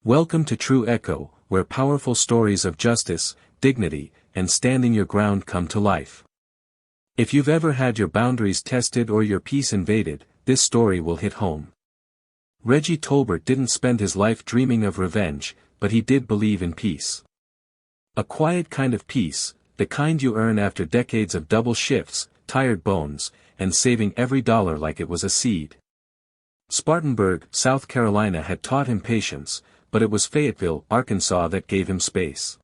Welcome to True Echo, where powerful stories of justice, dignity, and standing your ground come to life. If you've ever had your boundaries tested or your peace invaded, this story will hit home. Reggie Tolbert didn't spend his life dreaming of revenge, but he did believe in peace. A quiet kind of peace, the kind you earn after decades of double shifts, tired bones, and saving every dollar like it was a seed. Spartanburg, South Carolina had taught him patience, but it was Fayetteville, Arkansas that gave him space.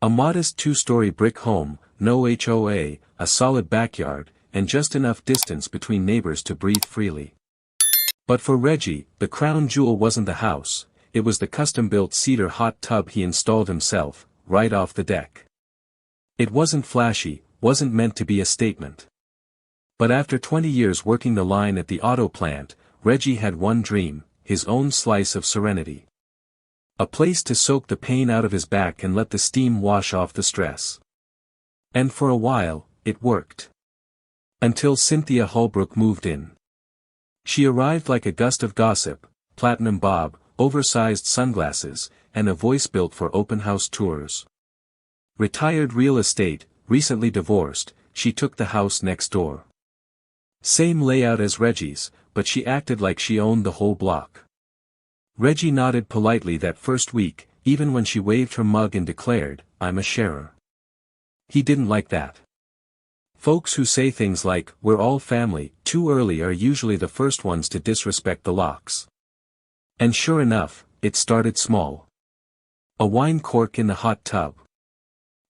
A modest two-story brick home, no HOA, a solid backyard, and just enough distance between neighbors to breathe freely. But for Reggie, the crown jewel wasn't the house, it was the custom-built cedar hot tub he installed himself, right off the deck. It wasn't flashy, wasn't meant to be a statement. But after 20 years working the line at the auto plant, Reggie had one dream, his own slice of serenity. A place to soak the pain out of his back and let the steam wash off the stress. And for a while, it worked. Until Cynthia Holbrook moved in. She arrived like a gust of gossip, platinum bob, oversized sunglasses, and a voice built for open house tours. Retired real estate, recently divorced, she took the house next door. Same layout as Reggie's, but she acted like she owned the whole block. Reggie nodded politely that first week, even when she waved her mug and declared, "I'm a sharer." He didn't like that. Folks who say things like, "we're all family," too early are usually the first ones to disrespect the locks. And sure enough, it started small. A wine cork in the hot tub.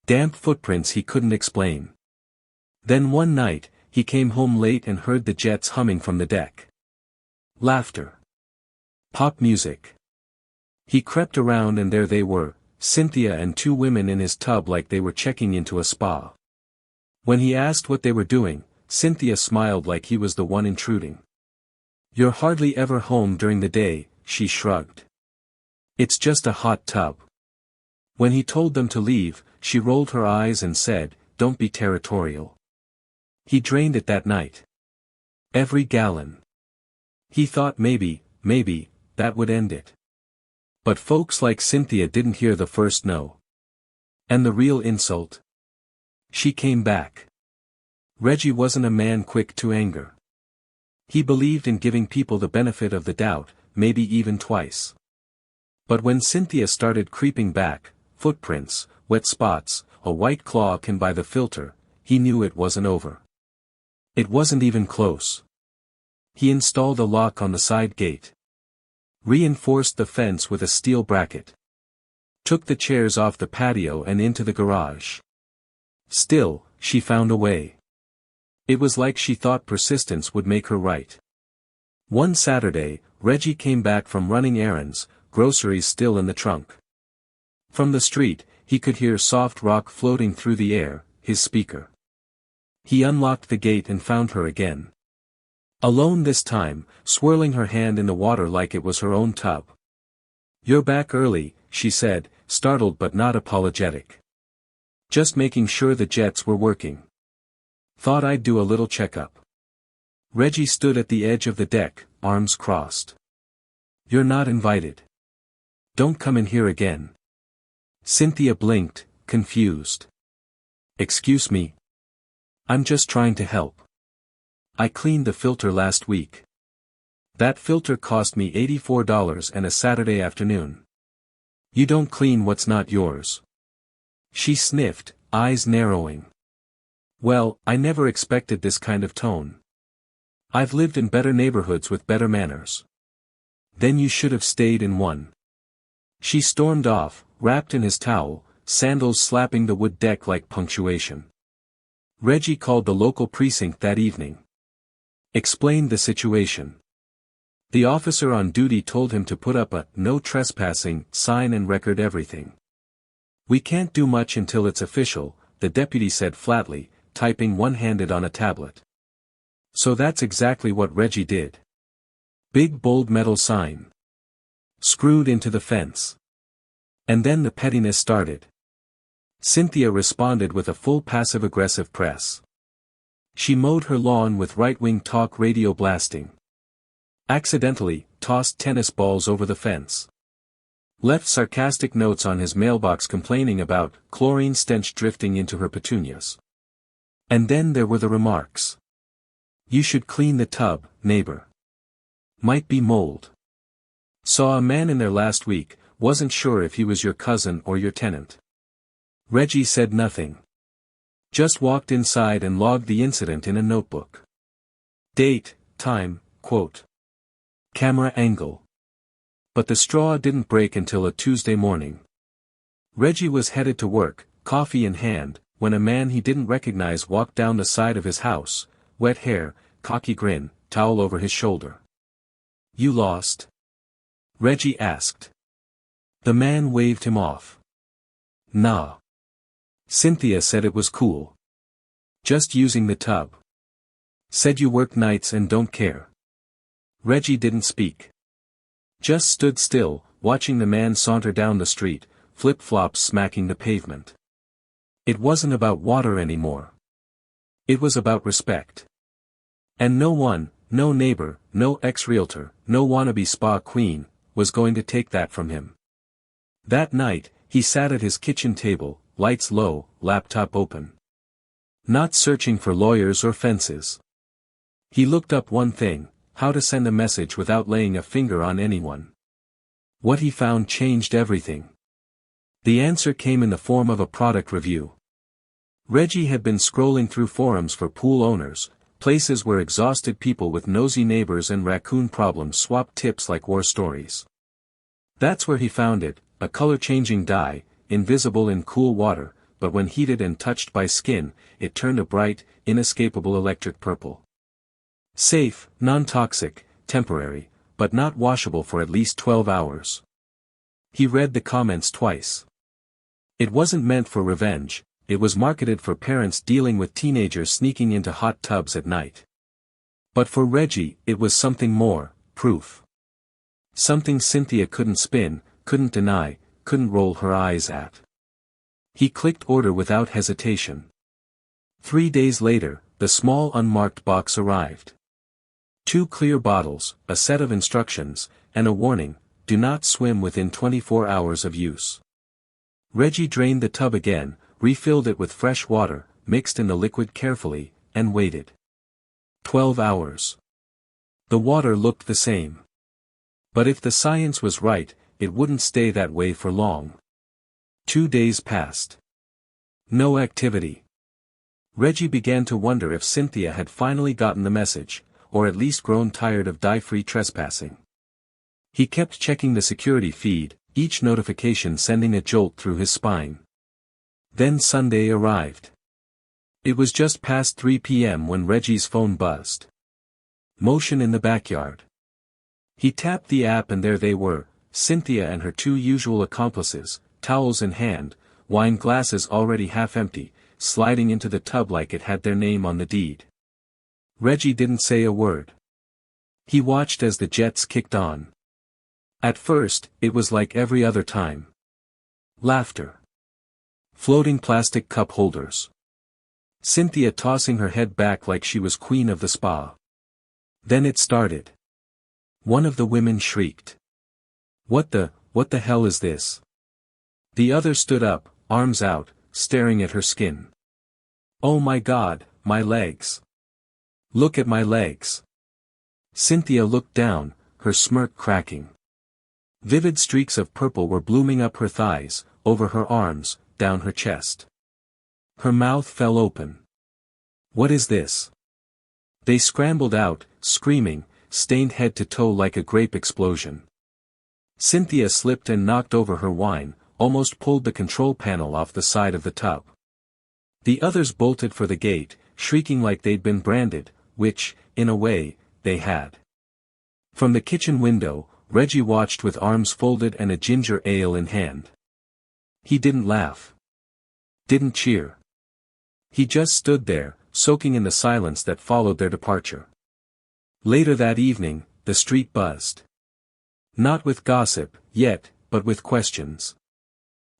Damp footprints he couldn't explain. Then one night, he came home late and heard the jets humming from the deck. Laughter. Pop music. He crept around and there they were, Cynthia and two women in his tub like they were checking into a spa. When he asked what they were doing, Cynthia smiled like he was the one intruding. "You're hardly ever home during the day," she shrugged. "It's just a hot tub." When he told them to leave, she rolled her eyes and said, "Don't be territorial." He drained it that night. Every gallon. He thought maybe, that would end it. But folks like Cynthia didn't hear the first no. And the real insult? She came back. Reggie wasn't a man quick to anger. He believed in giving people the benefit of the doubt, maybe even twice. But when Cynthia started creeping back, footprints, wet spots, a white claw akin by the filter, he knew it wasn't over. It wasn't even close. He installed a lock on the side gate. Reinforced the fence with a steel bracket. Took the chairs off the patio and into the garage. Still, she found a way. It was like she thought persistence would make her right. One Saturday, Reggie came back from running errands, groceries still in the trunk. From the street, he could hear soft rock floating through the air, his speaker. He unlocked the gate and found her again. Alone this time, swirling her hand in the water like it was her own tub. "You're back early," she said, startled but not apologetic. "Just making sure the jets were working. Thought I'd do a little checkup." Reggie stood at the edge of the deck, arms crossed. "You're not invited. Don't come in here again." Cynthia blinked, confused. "Excuse me? I'm just trying to help. I cleaned the filter last week. That filter cost me $84 and a Saturday afternoon. You don't clean what's not yours." She sniffed, eyes narrowing. "Well, I never expected this kind of tone. I've lived in better neighborhoods with better manners." "Then you should have stayed in one." She stormed off, wrapped in his towel, sandals slapping the wood deck like punctuation. Reggie called the local precinct that evening. Explained the situation. The officer on duty told him to put up a "no trespassing" sign and record everything. "We can't do much until it's official," the deputy said flatly, typing one-handed on a tablet. So that's exactly what Reggie did. Big bold metal sign. Screwed into the fence. And then the pettiness started. Cynthia responded with a full passive-aggressive press. She mowed her lawn with right-wing talk radio blasting. Accidentally, tossed tennis balls over the fence. Left sarcastic notes on his mailbox complaining about chlorine stench drifting into her petunias. And then there were the remarks. You should clean the tub, neighbor. Might be mold. Saw a man in there last week, wasn't sure if he was your cousin or your tenant. Reggie said nothing. Just walked inside and logged the incident in a notebook. Date, time, quote. Camera angle. But the straw didn't break until a Tuesday morning. Reggie was headed to work, coffee in hand, when a man he didn't recognize walked down the side of his house, wet hair, cocky grin, towel over his shoulder. You lost? Reggie asked. The man waved him off. Nah. Cynthia said it was cool. Just using the tub. Said you work nights and don't care. Reggie didn't speak. Just stood still, watching the man saunter down the street, flip-flops smacking the pavement. It wasn't about water anymore. It was about respect. And no one, no neighbor, no ex-realtor, no wannabe spa queen, was going to take that from him. That night, he sat at his kitchen table, lights low, laptop open. Not searching for lawyers or fences. He looked up one thing: how to send a message without laying a finger on anyone. What he found changed everything. The answer came in the form of a product review. Reggie had been scrolling through forums for pool owners, places where exhausted people with nosy neighbors and raccoon problems swap tips like war stories. That's where he found it, a color-changing dye, invisible in cool water, but when heated and touched by skin, it turned a bright, inescapable electric purple. Safe, non-toxic, temporary, but not washable for at least 12 hours. He read the comments twice. It wasn't meant for revenge, it was marketed for parents dealing with teenagers sneaking into hot tubs at night. But for Reggie, it was something more, proof. Something Cynthia couldn't spin, couldn't deny, couldn't roll her eyes at. He clicked order without hesitation. 3 days later, the small unmarked box arrived. 2 clear bottles, a set of instructions, and a warning: do not swim within 24 hours of use. Reggie drained the tub again, refilled it with fresh water, mixed in the liquid carefully, and waited. 12 hours. The water looked the same. But if the science was right, it wouldn't stay that way for long. 2 days passed. No activity. Reggie began to wonder if Cynthia had finally gotten the message, or at least grown tired of dye-free trespassing. He kept checking the security feed, each notification sending a jolt through his spine. Then Sunday arrived. It was just past 3 p.m. when Reggie's phone buzzed. Motion in the backyard. He tapped the app and there they were, Cynthia and her 2 usual accomplices, towels in hand, wine glasses already half empty, sliding into the tub like it had their name on the deed. Reggie didn't say a word. He watched as the jets kicked on. At first, it was like every other time. Laughter. Floating plastic cup holders. Cynthia tossing her head back like she was queen of the spa. Then it started. One of the women shrieked. What the hell is this? The other stood up, arms out, staring at her skin. Oh my God, my legs. Look at my legs. Cynthia looked down, her smirk cracking. Vivid streaks of purple were blooming up her thighs, over her arms, down her chest. Her mouth fell open. What is this? They scrambled out, screaming, stained head to toe like a grape explosion. Cynthia slipped and knocked over her wine, almost pulled the control panel off the side of the tub. The others bolted for the gate, shrieking like they'd been branded, which, in a way, they had. From the kitchen window, Reggie watched with arms folded and a ginger ale in hand. He didn't laugh. Didn't cheer. He just stood there, soaking in the silence that followed their departure. Later that evening, the street buzzed. Not with gossip, yet, but with questions.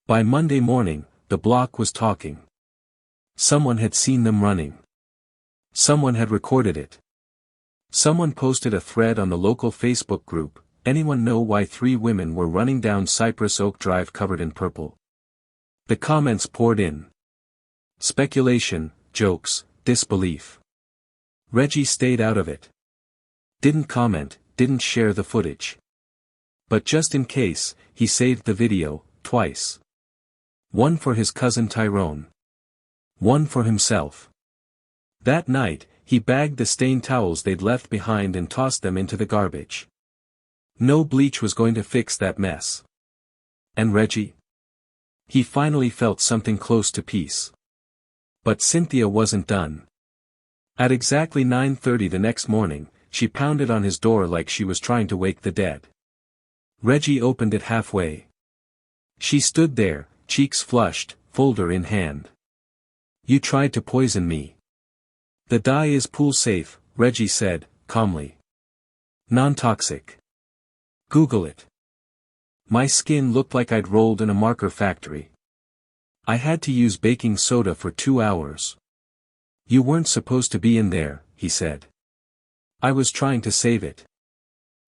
By Monday morning, the block was talking. Someone had seen them running. Someone had recorded it. Someone posted a thread on the local Facebook group, anyone know why 3 women were running down Cypress Oak Drive covered in purple? The comments poured in. Speculation, jokes, disbelief. Reggie stayed out of it. Didn't comment, didn't share the footage. But just in case, he saved the video, twice. One for his cousin Tyrone. One for himself. That night, he bagged the stained towels they'd left behind and tossed them into the garbage. No bleach was going to fix that mess. And Reggie? He finally felt something close to peace. But Cynthia wasn't done. At exactly 9:30 the next morning, she pounded on his door like she was trying to wake the dead. Reggie opened it halfway. She stood there, cheeks flushed, folder in hand. "You tried to poison me." "The dye is pool safe," Reggie said, calmly. "Non-toxic. Google it." "My skin looked like I'd rolled in a marker factory. I had to use baking soda for 2 hours." "You weren't supposed to be in there," he said. "I was trying to save it."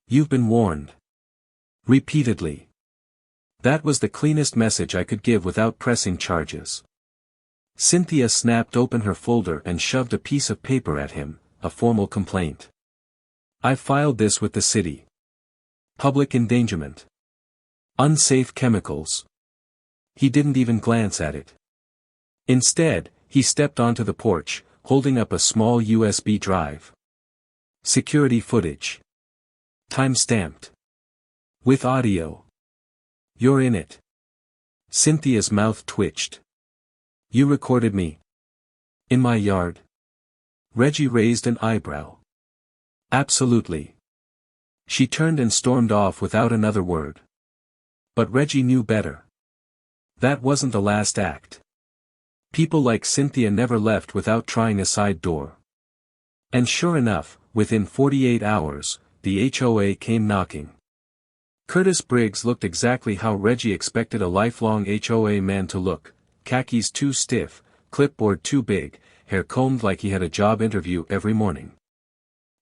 "You've been warned." Repeatedly. That was the cleanest message I could give without pressing charges. Cynthia snapped open her folder and shoved a piece of paper at him, a formal complaint. "I filed this with the city. Public endangerment. Unsafe chemicals." He didn't even glance at it. Instead, he stepped onto the porch, holding up a small USB drive. Security footage. Time-stamped. With audio. "You're in it." Cynthia's mouth twitched. "You recorded me? In my yard?" Reggie raised an eyebrow. "Absolutely." She turned and stormed off without another word. But Reggie knew better. That wasn't the last act. People like Cynthia never left without trying a side door. And sure enough, within 48 hours, the HOA came knocking. Curtis Briggs looked exactly how Reggie expected a lifelong HOA man to look: khakis too stiff, clipboard too big, hair combed like he had a job interview every morning.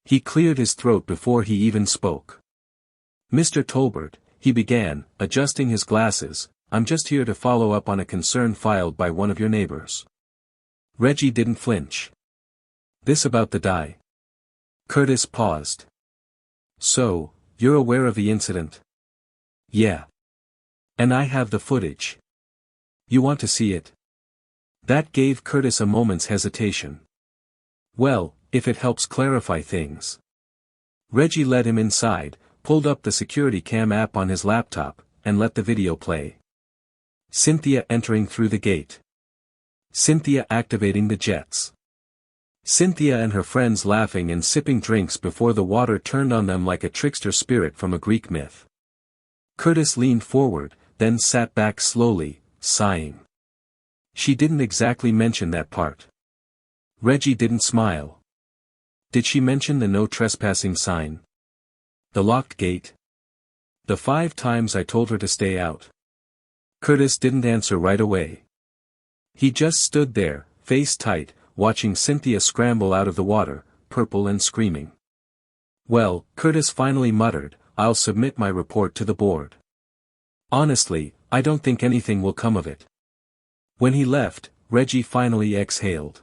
He cleared his throat before he even spoke. "Mr. Tolbert," he began, adjusting his glasses, "I'm just here to follow up on a concern filed by one of your neighbors." Reggie didn't flinch. "This about the dye?" Curtis paused. "So, you're aware of the incident?" "Yeah. And I have the footage. You want to see it?" That gave Curtis a moment's hesitation. "Well, if it helps clarify things." Reggie led him inside, pulled up the security cam app on his laptop, and let the video play. Cynthia entering through the gate. Cynthia activating the jets. Cynthia and her friends laughing and sipping drinks before the water turned on them like a trickster spirit from a Greek myth. Curtis leaned forward, then sat back slowly, sighing. She didn't exactly mention that part. Reggie didn't smile. Did she mention the no trespassing sign? The locked gate? The 5 times I told her to stay out? Curtis didn't answer right away. He just stood there, face tight, watching Cynthia scramble out of the water, purple and screaming. "Well," Curtis finally muttered, "I'll submit my report to the board. Honestly, I don't think anything will come of it." When he left, Reggie finally exhaled.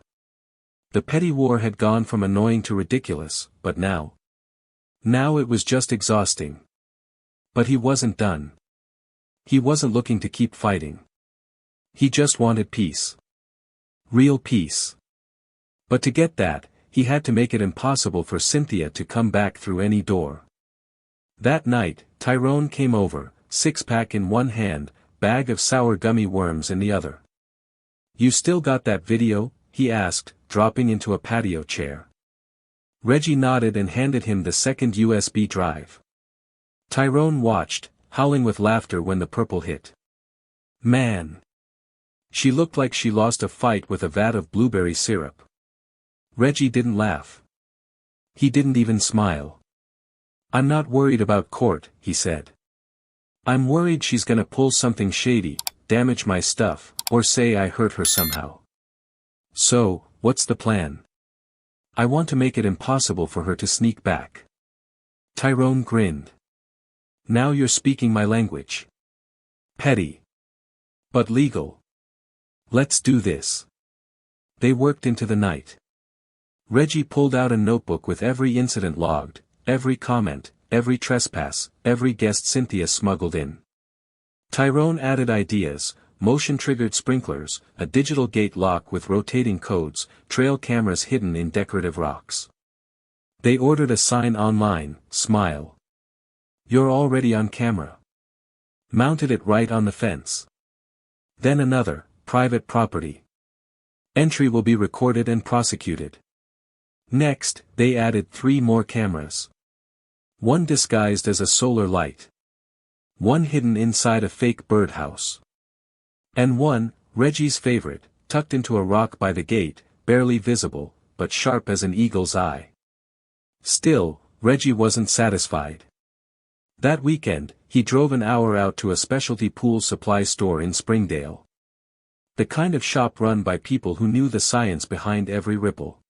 The petty war had gone from annoying to ridiculous, but now it was just exhausting. But he wasn't done. He wasn't looking to keep fighting. He just wanted peace. Real peace. But to get that, he had to make it impossible for Cynthia to come back through any door. That night, Tyrone came over, 6-pack in one hand, bag of sour gummy worms in the other. "You still got that video?" he asked, dropping into a patio chair. Reggie nodded and handed him the second USB drive. Tyrone watched, howling with laughter when the purple hit. "Man! She looked like she lost a fight with a vat of blueberry syrup." Reggie didn't laugh. He didn't even smile. "I'm not worried about court," he said. "I'm worried she's gonna pull something shady, damage my stuff, or say I hurt her somehow. So, what's the plan?" "I want to make it impossible for her to sneak back." Tyrone grinned. Now you're speaking my language. Petty. But legal. Let's do this. They worked into the night. Reggie pulled out a notebook with every incident logged, every comment, every trespass, every guest Cynthia smuggled in. Tyrone added ideas: motion-triggered sprinklers, a digital gate lock with rotating codes, trail cameras hidden in decorative rocks. They ordered a sign online: "Smile. You're already on camera." Mounted it right on the fence. Then another: "Private property. Entry will be recorded and prosecuted." Next, they added 3 more cameras. One disguised as a solar light. One hidden inside a fake birdhouse. And one, Reggie's favorite, tucked into a rock by the gate, barely visible, but sharp as an eagle's eye. Still, Reggie wasn't satisfied. That weekend, he drove an hour out to a specialty pool supply store in Springdale. The kind of shop run by people who knew the science behind every ripple.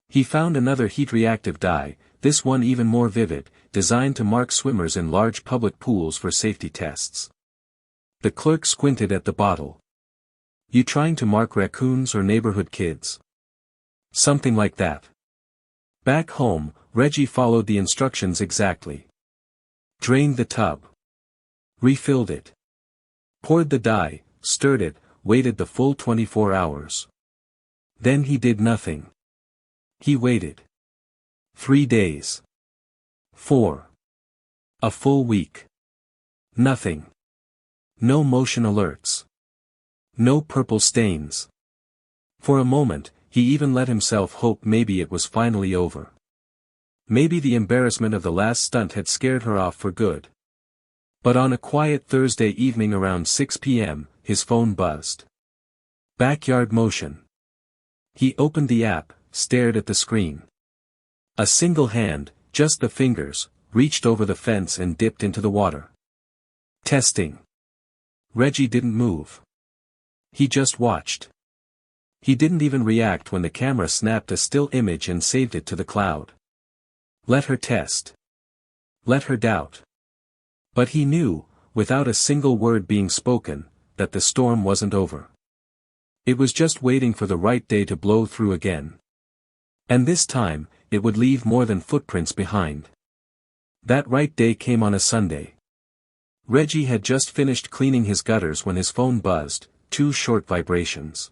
He found another heat-reactive dye, this one even more vivid, designed to mark swimmers in large public pools for safety tests. The clerk squinted at the bottle. "You trying to mark raccoons or neighborhood kids?" "Something like that." Back home, Reggie followed the instructions exactly. Drained the tub. Refilled it. Poured the dye, stirred it, waited the full 24 hours. Then he did nothing. He waited. 3 days. 4. A full week. Nothing. No motion alerts. No purple stains. For a moment, he even let himself hope maybe it was finally over. Maybe the embarrassment of the last stunt had scared her off for good. But on a quiet Thursday evening around 6 p.m., his phone buzzed. Backyard motion. He opened the app, stared at the screen. A single hand, just the fingers, reached over the fence and dipped into the water. Testing. Reggie didn't move. He just watched. He didn't even react when the camera snapped a still image and saved it to the cloud. Let her test. Let her doubt. But he knew, without a single word being spoken, that the storm wasn't over. It was just waiting for the right day to blow through again. And this time, it would leave more than footprints behind. That right day came on a Sunday. Reggie had just finished cleaning his gutters when his phone buzzed, 2 short vibrations.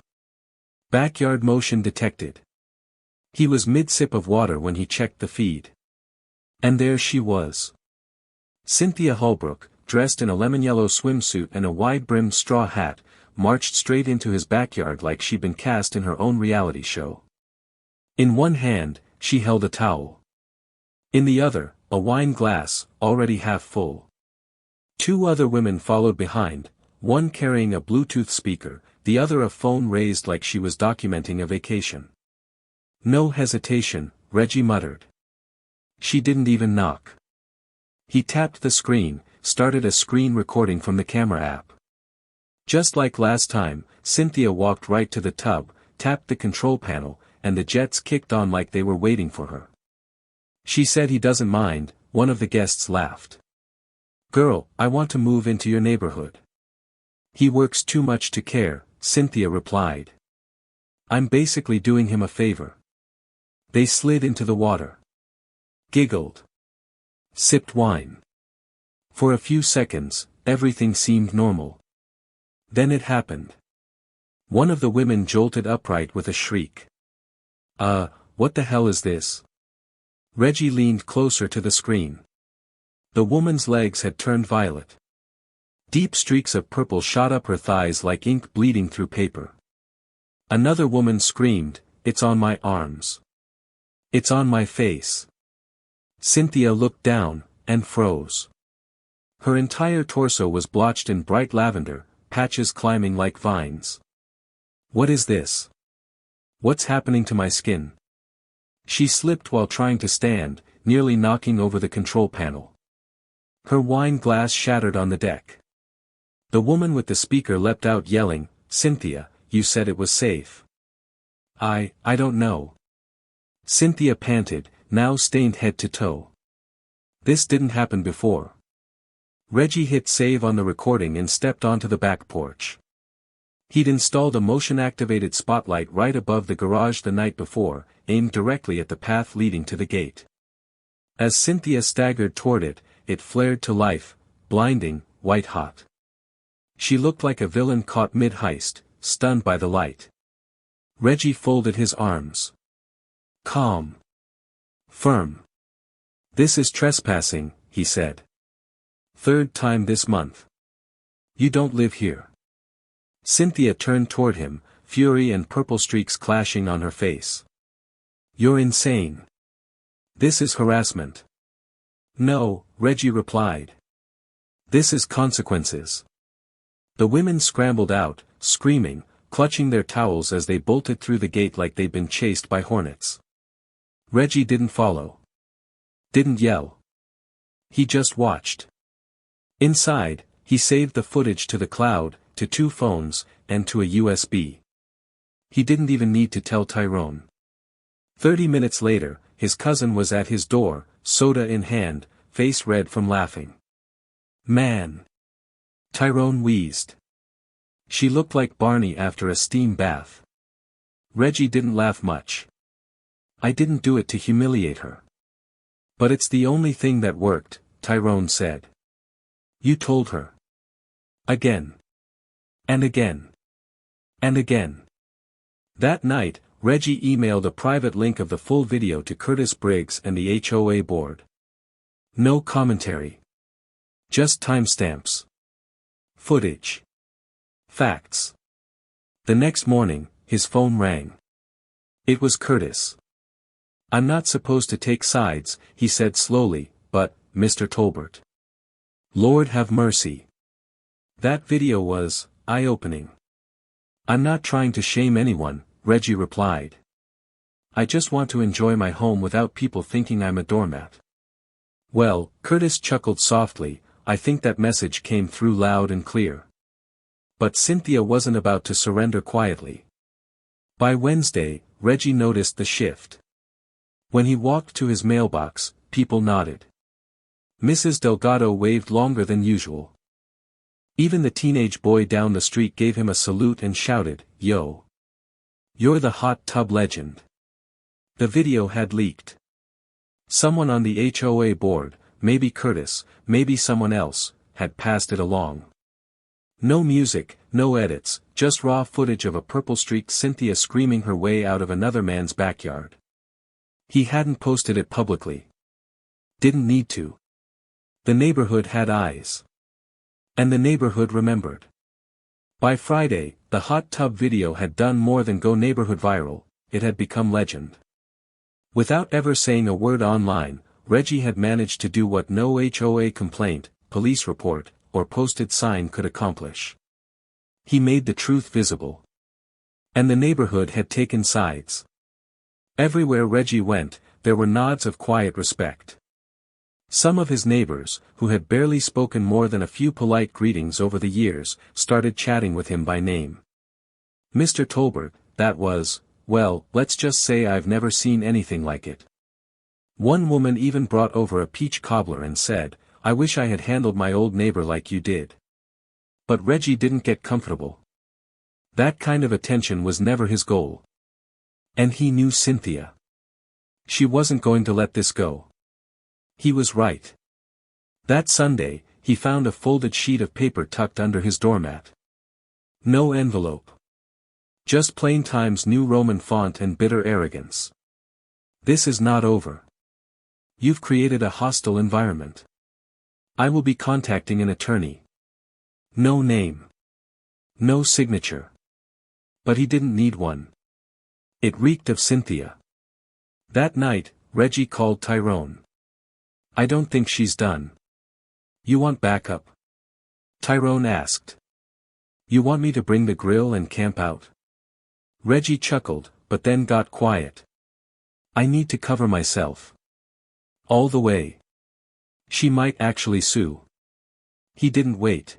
Backyard motion detected. He was mid-sip of water when he checked the feed. And there she was. Cynthia Holbrook, dressed in a lemon-yellow swimsuit and a wide-brimmed straw hat, marched straight into his backyard like she'd been cast in her own reality show. In one hand, she held a towel. In the other, a wine glass, already half full. 2 other women followed behind, one carrying a Bluetooth speaker, the other a phone raised like she was documenting a vacation. No hesitation, Reggie muttered. She didn't even knock. He tapped the screen, started a screen recording from the camera app. Just like last time, Cynthia walked right to the tub, tapped the control panel, and the jets kicked on like they were waiting for her. She said he doesn't mind, one of the guests laughed. "Girl, I want to move into your neighborhood." "He works too much to care," Cynthia replied. "I'm basically doing him a favor." They slid into the water. Giggled. Sipped wine. For a few seconds, everything seemed normal. Then it happened. One of the women jolted upright with a shriek. What the hell is this?" Reggie leaned closer to the screen. The woman's legs had turned violet. Deep streaks of purple shot up her thighs like ink bleeding through paper. Another woman screamed, "It's on my arms. It's on my face." Cynthia looked down, and froze. Her entire torso was blotched in bright lavender, patches climbing like vines. "What is this? What's happening to my skin?" She slipped while trying to stand, nearly knocking over the control panel. Her wine glass shattered on the deck. The woman with the speaker leapt out yelling, "Cynthia, you said it was safe." I don't know." Cynthia panted, now stained head to toe. "This didn't happen before. Reggie hit save on the recording and stepped onto the back porch. He'd installed a motion-activated spotlight right above the garage the night before, aimed directly at the path leading to the gate. As Cynthia staggered toward it, it flared to life, blinding, white-hot. She looked like a villain caught mid-heist, stunned by the light. Reggie folded his arms. Calm. Firm. This is trespassing, he said. Third time this month. You don't live here. Cynthia turned toward him, fury and purple streaks clashing on her face. You're insane. This is harassment. No, Reggie replied. This is consequences. The women scrambled out, screaming, clutching their towels as they bolted through the gate like they'd been chased by hornets. Reggie didn't follow. Didn't yell. He just watched. Inside, he saved the footage to the cloud, to 2 phones, and to a USB. He didn't even need to tell Tyrone. 30 minutes later, his cousin was at his door, soda in hand, face red from laughing. Man! Tyrone wheezed. She looked like Barney after a steam bath. Reggie didn't laugh much. I didn't do it to humiliate her. But it's the only thing that worked, Tyrone said. You told her. Again. And again. And again. That night, Reggie emailed a private link of the full video to Curtis Briggs and the HOA board. No commentary. Just timestamps. Footage. Facts. The next morning, his phone rang. It was Curtis. I'm not supposed to take sides, he said slowly, but, Mr. Tolbert. Lord have mercy. That video was eye-opening. I'm not trying to shame anyone, Reggie replied. I just want to enjoy my home without people thinking I'm a doormat. Well, Curtis chuckled softly, I think that message came through loud and clear. But Cynthia wasn't about to surrender quietly. By Wednesday, Reggie noticed the shift. When he walked to his mailbox, people nodded. Mrs. Delgado waved longer than usual. Even the teenage boy down the street gave him a salute and shouted, Yo! You're the hot tub legend. The video had leaked. Someone on the HOA board, maybe Curtis, maybe someone else, had passed it along. No music, no edits, just raw footage of a purple-streaked Cynthia screaming her way out of another man's backyard. He hadn't posted it publicly. Didn't need to. The neighborhood had eyes. And the neighborhood remembered. By Friday, the hot tub video had done more than go neighborhood viral, it had become legend. Without ever saying a word online, Reggie had managed to do what no HOA complaint, police report, or posted sign could accomplish. He made the truth visible. And the neighborhood had taken sides. Everywhere Reggie went, there were nods of quiet respect. Some of his neighbors, who had barely spoken more than a few polite greetings over the years, started chatting with him by name. Mr. Tolbert, that was, well, let's just say I've never seen anything like it. One woman even brought over a peach cobbler and said, I wish I had handled my old neighbor like you did. But Reggie didn't get comfortable. That kind of attention was never his goal. And he knew Cynthia. She wasn't going to let this go. He was right. That Sunday, he found a folded sheet of paper tucked under his doormat. No envelope. Just plain Times New Roman font and bitter arrogance. This is not over. You've created a hostile environment. I will be contacting an attorney. No name. No signature. But he didn't need one. It reeked of Cynthia. That night, Reggie called Tyrone. I don't think she's done. You want backup? Tyrone asked. You want me to bring the grill and camp out? Reggie chuckled, but then got quiet. I need to cover myself. All the way. She might actually sue. He didn't wait.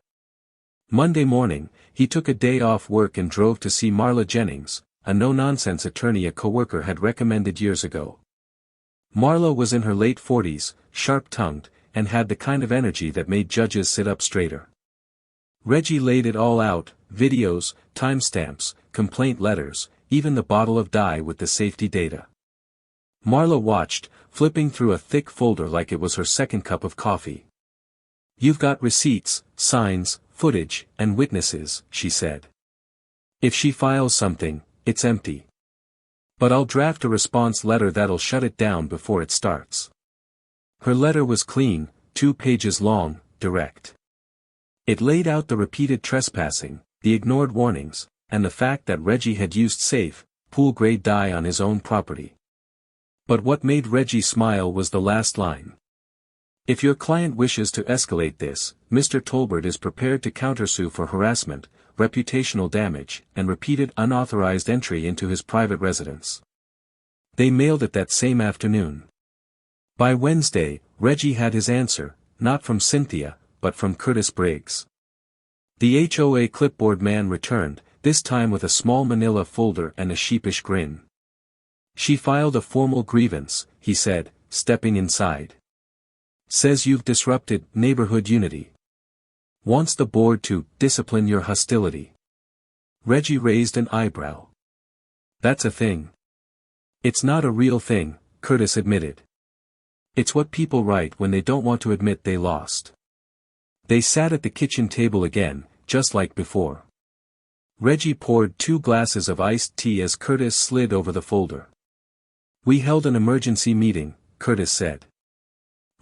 Monday morning, he took a day off work and drove to see Marla Jennings, a no-nonsense attorney a coworker had recommended years ago. Marla was in her late 40s, sharp-tongued, and had the kind of energy that made judges sit up straighter. Reggie laid it all out: videos, timestamps, complaint letters, even the bottle of dye with the safety data. Marla watched, flipping through a thick folder like it was her second cup of coffee. "You've got receipts, signs, footage, and witnesses," she said. "If she files something, it's empty. But I'll draft a response letter that'll shut it down before it starts." Her letter was clean, 2 pages long, direct. It laid out the repeated trespassing, the ignored warnings, and the fact that Reggie had used safe, pool-grade dye on his own property. But what made Reggie smile was the last line. "If your client wishes to escalate this, Mr. Tolbert is prepared to countersue for harassment, reputational damage, and repeated unauthorized entry into his private residence." They mailed it that same afternoon. By Wednesday, Reggie had his answer, not from Cynthia, but from Curtis Briggs. The HOA clipboard man returned, this time with a small manila folder and a sheepish grin. "She filed a formal grievance," he said, stepping inside. "Says you've disrupted neighborhood unity. Wants the board to discipline your hostility." Reggie raised an eyebrow. "That's a thing." "It's not a real thing," Curtis admitted. "It's what people write when they don't want to admit they lost." They sat at the kitchen table again, just like before. Reggie poured 2 glasses of iced tea as Curtis slid over the folder. "We held an emergency meeting," Curtis said.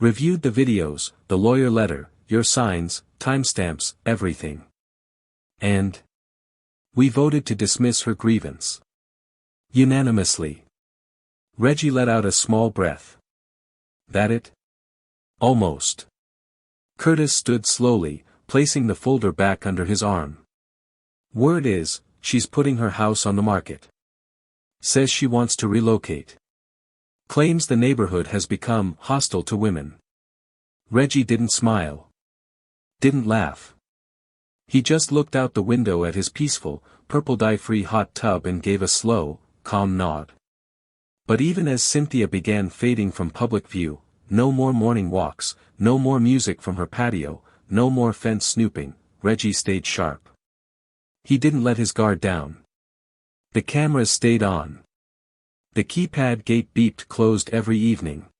"Reviewed the videos, the lawyer letter, your signs, timestamps, everything. And we voted to dismiss her grievance. Unanimously." Reggie let out a small breath. "That it?" "Almost." Curtis stood slowly, placing the folder back under his arm. "Word is, she's putting her house on the market. Says she wants to relocate. Claims the neighborhood has become hostile to women." Reggie didn't smile. Didn't laugh. He just looked out the window at his peaceful, purple dye-free hot tub and gave a slow, calm nod. But even as Cynthia began fading from public view, no more morning walks, no more music from her patio, no more fence snooping, Reggie stayed sharp. He didn't let his guard down. The cameras stayed on. The keypad gate beeped closed every evening.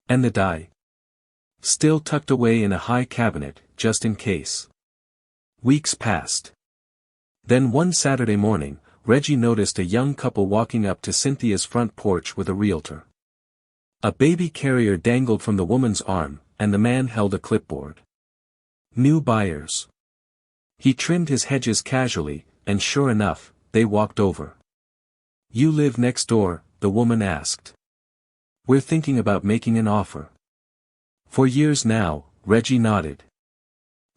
And the dye? Still tucked away in a high cabinet, just in case. Weeks passed. Then one Saturday morning, Reggie noticed a young couple walking up to Cynthia's front porch with a realtor. A baby carrier dangled from the woman's arm, and the man held a clipboard. New buyers. He trimmed his hedges casually, and sure enough, they walked over. "You live next door?" the woman asked. "We're thinking about making an offer." "For years now," Reggie nodded.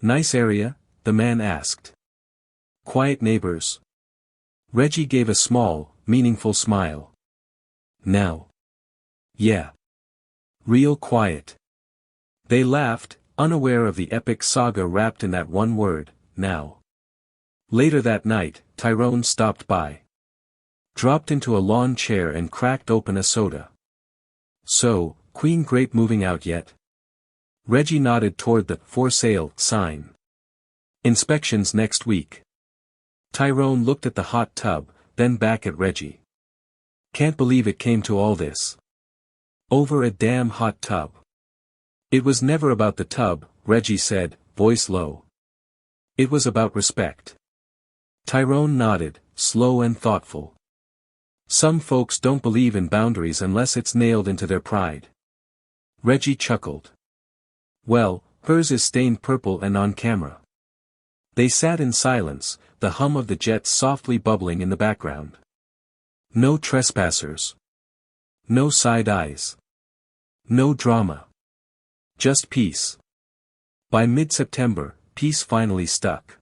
"Nice area?" the man asked. "Quiet neighbors?" Reggie gave a small, meaningful smile. "Now. Yeah. Real quiet." They laughed, unaware of the epic saga wrapped in that one word, now. Later that night, Tyrone stopped by. Dropped into a lawn chair and cracked open a soda. "So, Queen Grape moving out yet?" Reggie nodded toward the "for sale" sign. "Inspections next week." Tyrone looked at the hot tub, then back at Reggie. "Can't believe it came to all this. Over a damn hot tub." "It was never about the tub," Reggie said, voice low. "It was about respect." Tyrone nodded, slow and thoughtful. "Some folks don't believe in boundaries unless it's nailed into their pride." Reggie chuckled. "Well, hers is stained purple and on camera." They sat in silence, the hum of the jets softly bubbling in the background. No trespassers. No side eyes. No drama. Just peace. By mid-September, peace finally stuck.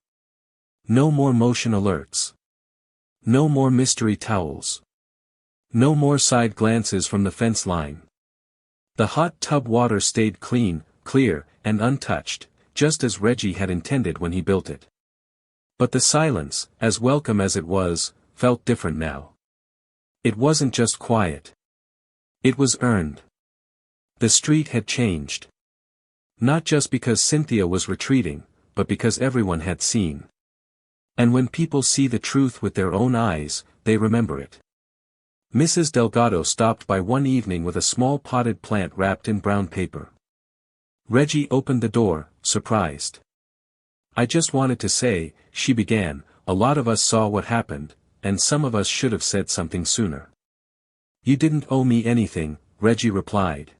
No more motion alerts. No more mystery towels. No more side glances from the fence line. The hot tub water stayed clean, clear, and untouched, just as Reggie had intended when he built it. But the silence, as welcome as it was, felt different now. It wasn't just quiet. It was earned. The street had changed. Not just because Cynthia was retreating, but because everyone had seen. And when people see the truth with their own eyes, they remember it. Mrs. Delgado stopped by one evening with a small potted plant wrapped in brown paper. Reggie opened the door, surprised. "I just wanted to say," she began, "a lot of us saw what happened, and some of us should have said something sooner." "You didn't owe me anything," Reggie replied.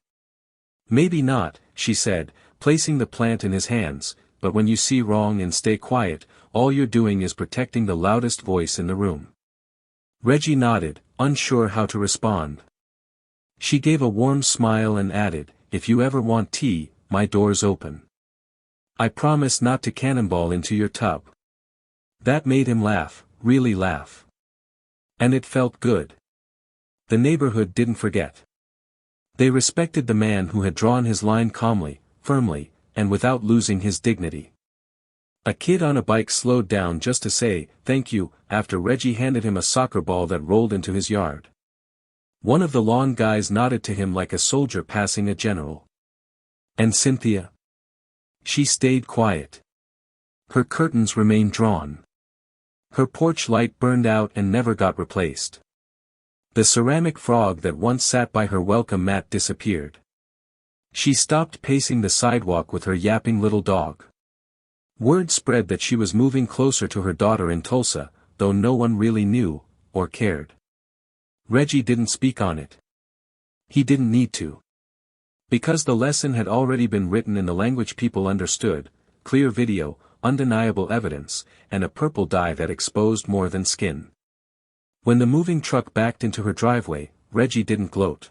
"Maybe not," she said, placing the plant in his hands, "but when you see wrong and stay quiet, all you're doing is protecting the loudest voice in the room." Reggie nodded, unsure how to respond. She gave a warm smile and added, "If you ever want tea, my door's open. I promise not to cannonball into your tub." That made him laugh, really laugh. And it felt good. The neighborhood didn't forget. They respected the man who had drawn his line calmly, firmly, and without losing his dignity. A kid on a bike slowed down just to say, "Thank you," after Reggie handed him a soccer ball that rolled into his yard. One of the lawn guys nodded to him like a soldier passing a general. And Cynthia? She stayed quiet. Her curtains remained drawn. Her porch light burned out and never got replaced. The ceramic frog that once sat by her welcome mat disappeared. She stopped pacing the sidewalk with her yapping little dog. Word spread that she was moving closer to her daughter in Tulsa, though no one really knew, or cared. Reggie didn't speak on it. He didn't need to. Because the lesson had already been written in the language people understood: clear video, undeniable evidence, and a purple dye that exposed more than skin. When the moving truck backed into her driveway, Reggie didn't gloat.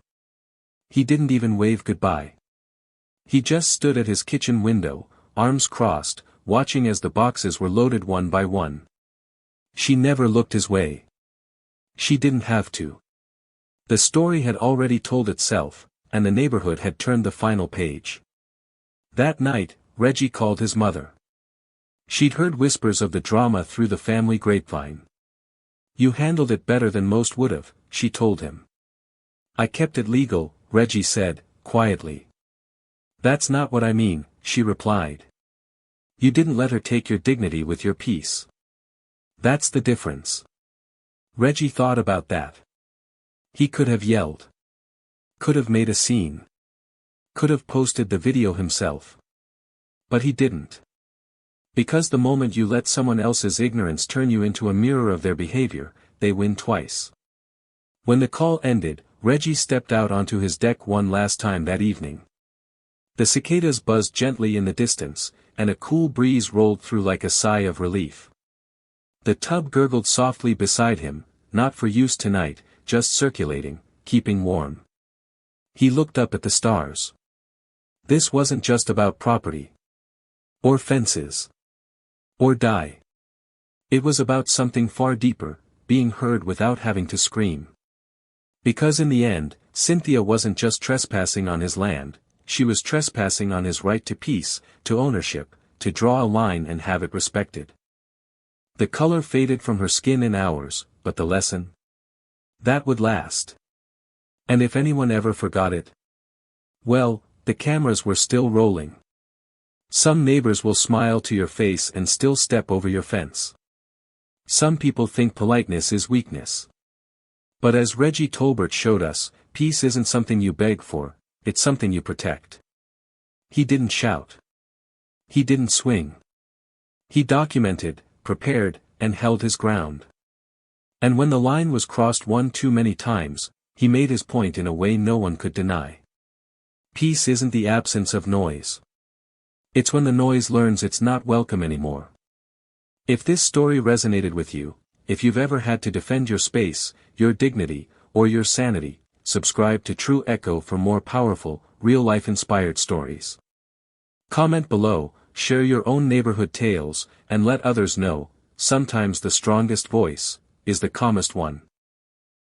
He didn't even wave goodbye. He just stood at his kitchen window, arms crossed, watching as the boxes were loaded one by one. She never looked his way. She didn't have to. The story had already told itself, and the neighborhood had turned the final page. That night, Reggie called his mother. She'd heard whispers of the drama through the family grapevine. "You handled it better than most would've," she told him. "I kept it legal," Reggie said, quietly. "That's not what I mean," she replied. "You didn't let her take your dignity with your peace. That's the difference." Reggie thought about that. He could have yelled. Could have made a scene. Could have posted the video himself. But he didn't. Because the moment you let someone else's ignorance turn you into a mirror of their behavior, they win twice. When the call ended, Reggie stepped out onto his deck one last time that evening. The cicadas buzzed gently in the distance, and a cool breeze rolled through like a sigh of relief. The tub gurgled softly beside him, not for use tonight, just circulating, keeping warm. He looked up at the stars. This wasn't just about property. Or fences. Or dye. It was about something far deeper, being heard without having to scream. Because in the end, Cynthia wasn't just trespassing on his land, she was trespassing on his right to peace, to ownership, to draw a line and have it respected. The color faded from her skin in hours, but the lesson? That would last. And if anyone ever forgot it? Well, the cameras were still rolling. Some neighbors will smile to your face and still step over your fence. Some people think politeness is weakness. But as Reggie Tolbert showed us, peace isn't something you beg for, it's something you protect. He didn't shout. He didn't swing. He documented, prepared, and held his ground. And when the line was crossed one too many times, he made his point in a way no one could deny. Peace isn't the absence of noise. It's when the noise learns it's not welcome anymore. If this story resonated with you, if you've ever had to defend your space, your dignity, or your sanity, subscribe to True Echo for more powerful, real-life inspired stories. Comment below, share your own neighborhood tales, and let others know, sometimes the strongest voice is the calmest one.